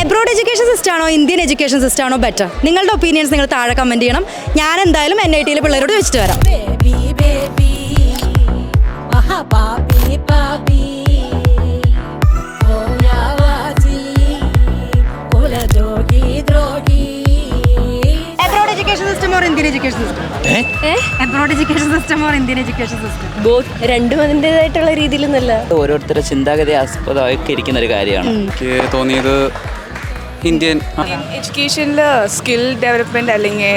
Abroad education system ആണോ Indian education system ആണോ better? നിങ്ങളുടെ ഒപ്പീനിയൻസ് നിങ്ങൾ താഴെ കമന്റ് ചെയ്യണം. ഞാൻ എന്തായാലും NIT പിള്ളേരോട് വെച്ചിട്ട് വരാം. Abroad education system or Indian education system? Abroad education system or Indian education system? Both. രണ്ടും അതിൻ്റെതായിട്ടുള്ള രീതിയിലൊന്നല്ല. ഓരോരുത്തരുടെ ചിന്താഗതി ആസ്പദമാക്കി ഇരിക്കുന്ന ഒരു കാര്യമാണ്. എനിക്ക് തോന്നിയത് ഇന്ത്യൻ എഡ്യൂക്കേഷനിൽ സ്കിൽ ഡെവലപ്മെൻറ്റ് അല്ലെങ്കിൽ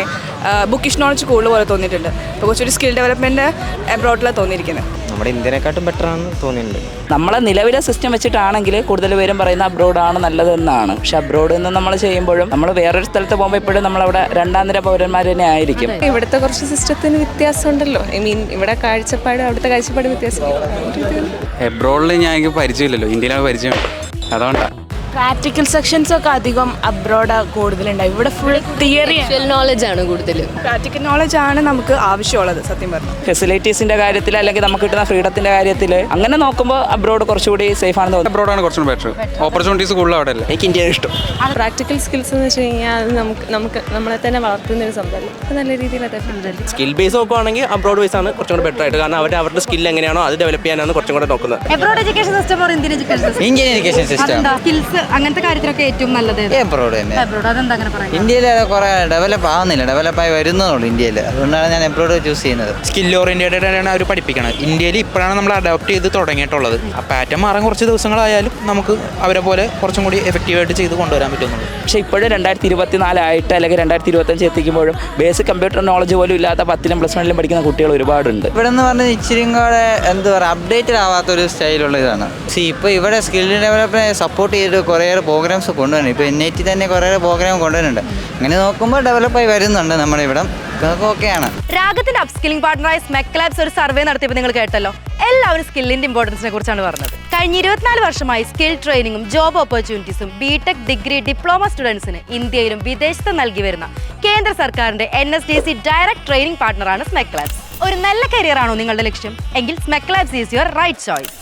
ബുക്കിഷ് നോളജ് കൂടുതൽ പോലെ തോന്നിയിട്ടുണ്ട്. അപ്പോൾ കുറച്ചൊരു സ്കിൽ ഡെവലപ്മെൻറ്റ് അബ്രോഡിലാണ് തോന്നിയിരിക്കുന്നത്. നമ്മുടെ ഇന്ത്യനെക്കാട്ടും ബെറ്റർ ആണെന്ന് തോന്നിയിട്ടുണ്ട്. നമ്മളെ നിലവിലെ സിസ്റ്റം വെച്ചിട്ടാണെങ്കിൽ കൂടുതൽ പേരും പറയുന്ന അബ്രോഡാണ് നല്ലതെന്നാണ്. പക്ഷെ അബ്രോഡ് നിന്ന് നമ്മൾ ചെയ്യുമ്പോഴും നമ്മൾ വേറൊരു സ്ഥലത്ത് പോകുമ്പോൾ എപ്പോഴും നമ്മളവിടെ രണ്ടാം നിര പൗരന്മാർ തന്നെ ആയിരിക്കും. ഇവിടുത്തെ കുറച്ച് സിസ്റ്റത്തിന് വ്യത്യാസമുണ്ടല്ലോ. ഇവിടെ കാഴ്ചപ്പാട് അവിടുത്തെ കാഴ്ചപ്പാട് വ്യത്യാസം. എബ്രോഡിൽ ഞാൻ എനിക്ക് പരിചയമില്ലല്ലോ, ഇന്ത്യയിലാണ് പരിചയം, അതുകൊണ്ടാണ്. പ്രാക്ടിക്കൽ സെക്ഷൻസ് ഒക്കെ അധികം അബ്രോഡ് കൂടുതലുണ്ടാവും. ഇവിടെ ഫുൾ തിയറി നോളജ് ആണ് കൂടുതൽ. പ്രാക്ടിക്കൽ നോളജ് ആണ് നമുക്ക് ആവശ്യമുള്ളത് സത്യം പറഞ്ഞു. ഫെസിലിറ്റീസിന്റെ കാര്യത്തിൽ അല്ലെങ്കിൽ നമുക്ക് കിട്ടുന്ന ഫ്രീഡത്തിന്റെ കാര്യത്തിൽ അങ്ങനെ നോക്കുമ്പോൾ അബ്രോഡ് കുറച്ചുകൂടി സേഫ് ആണെന്ന് തോന്നുന്നു. എബ്രോഡാണ് കുറച്ചുകൂടി ബെറ്റർ. ഓപ്പർച്യൂണിറ്റീസ് കൂടുതൽ അവിടെ അല്ലേ. എനിക്ക് ഇന്ത്യയാണ് ഇഷ്ടം. പ്രാക്ടിക്കൽ സ്കിൽസ് എന്ന് വെച്ച് കഴിഞ്ഞാൽ അത് നമുക്ക് നമ്മളെ തന്നെ വളർത്തുന്ന ഒരു സംഭവം. നല്ല രീതിയിൽ അതൊക്കെ സ്കിൽ ബേസ് നോക്കുവാണെങ്കിൽ അബ്രോഡ് ബേസ് ആണ് കുറച്ചും കൂടെ ബെറ്റർ ആയിട്ട്. കാരണം അവരുടെ സ്കിൽ എങ്ങനെയാണോ അത് ഡെവലപ്പ് ചെയ്യാനാണ് കുറച്ചും കൂടെ നോക്കുന്നത്. Abroad education system or Indian education system? Indian education system. Skills അങ്ങനത്തെ കാര്യത്തിലൊക്കെ ഏറ്റവും നല്ലത് എബ്രോഡ് തന്നെ. അബ്രോഡ്. അതെന്താ അങ്ങനെ പറയുന്നത്? ഇന്ത്യയിൽ കുറെ ഡെവലപ്പ് ആവുന്നില്ല, ഡെവലപ്പായി വരുന്നതുള്ളൂ ഇന്ത്യയിൽ. അതുകൊണ്ടാണ് ഞാൻ എബ്രോഡ് ചൂസ് ചെയ്യുന്നത്. സ്കിൽ ഓറിയൻറ്റഡ് ആണ് അവർ പഠിപ്പിക്കണം. ഇന്ത്യയിൽ ഇപ്പോഴാണ് നമ്മൾ അഡോപ്റ്റ് ചെയ്ത് തുടങ്ങിയിട്ടുള്ളത്. ആ പാറ്റേൺ മാറാൻ കുറച്ച് ദിവസങ്ങളായാലും നമുക്ക് അവരെ പോലെ കുറച്ചും കൂടി എഫക്റ്റീവായിട്ട് ചെയ്ത് കൊണ്ടുവരാൻ പറ്റുന്നുള്ളൂ. പക്ഷേ ഇപ്പോഴും 2024 ആയിട്ട് അല്ലെങ്കിൽ 2025 എത്തിക്കുമ്പോഴും ബേസിക് കമ്പ്യൂട്ടർ നോളജ് പോലും ഇല്ലാത്ത 10ലും +1ലും പഠിക്കുന്ന കുട്ടികൾ ഒരുപാടുണ്ട്. ഇവിടെ എന്ന് പറഞ്ഞാൽ ഇച്ചിരി കൂടെ എന്താ പറയുക, അപ്ഡേറ്റഡ് ആവാത്തൊരു സ്റ്റൈലുള്ള ഇതാണ്. ഇപ്പോൾ ഇവിടെ സ്കിൽ ഡെവലപ്മെൻറ്റ് സപ്പോർട്ട് ചെയ്തിട്ട് കുറേയേറെ പ്രോഗ്രാംസ് കൊണ്ടുവരുന്നുണ്ട്. ഇപ്പോൾ NIT തന്നെ കുറേയേറെ പ്രോഗ്രാം കൊണ്ടുവരുന്നുണ്ട്. അങ്ങനെ നോക്കുമ്പോൾ ഡെവലപ്പായി വരുന്നുണ്ട് നമ്മുടെ ഇവിടെ. ഓക്കെയാണ്. രാഗത്തിന്റെ അപ്സ്കില്ലിംഗ് പാർട്ണറായ സ്മെക്ക് ലാബ്സ് ഒരു സർവേ നടത്തിയപ്പോൾ നിങ്ങൾ കേട്ടല്ലോ. എല്ലാവരും സ്കില്ലിന്റെ ഇമ്പോർട്ടൻസിനെ കുറിച്ചാണ് പറഞ്ഞത്. കഴിഞ്ഞ 24 വർഷമായി സ്കിൽ ട്രെയിനിങ്ങും ജോബ് ഓപ്പർച്യൂണിറ്റീസും BTech ഡിഗ്രി ഡിപ്ലോമ സ്റ്റുഡൻസിന് ഇന്ത്യയിലും വിദേശത്തും നൽകി വരുന്ന കേന്ദ്ര സർക്കാരിന്റെ NSDC ഡയറക്ട് ട്രെയിനിങ് പാർട്ണറാണ് സ്മെക്ക് ലാബ്സ്. ഒരു നല്ല കരിയർ ആണോ നിങ്ങളുടെ ലക്ഷ്യം? എങ്കിൽ SMEC labs is your right choice.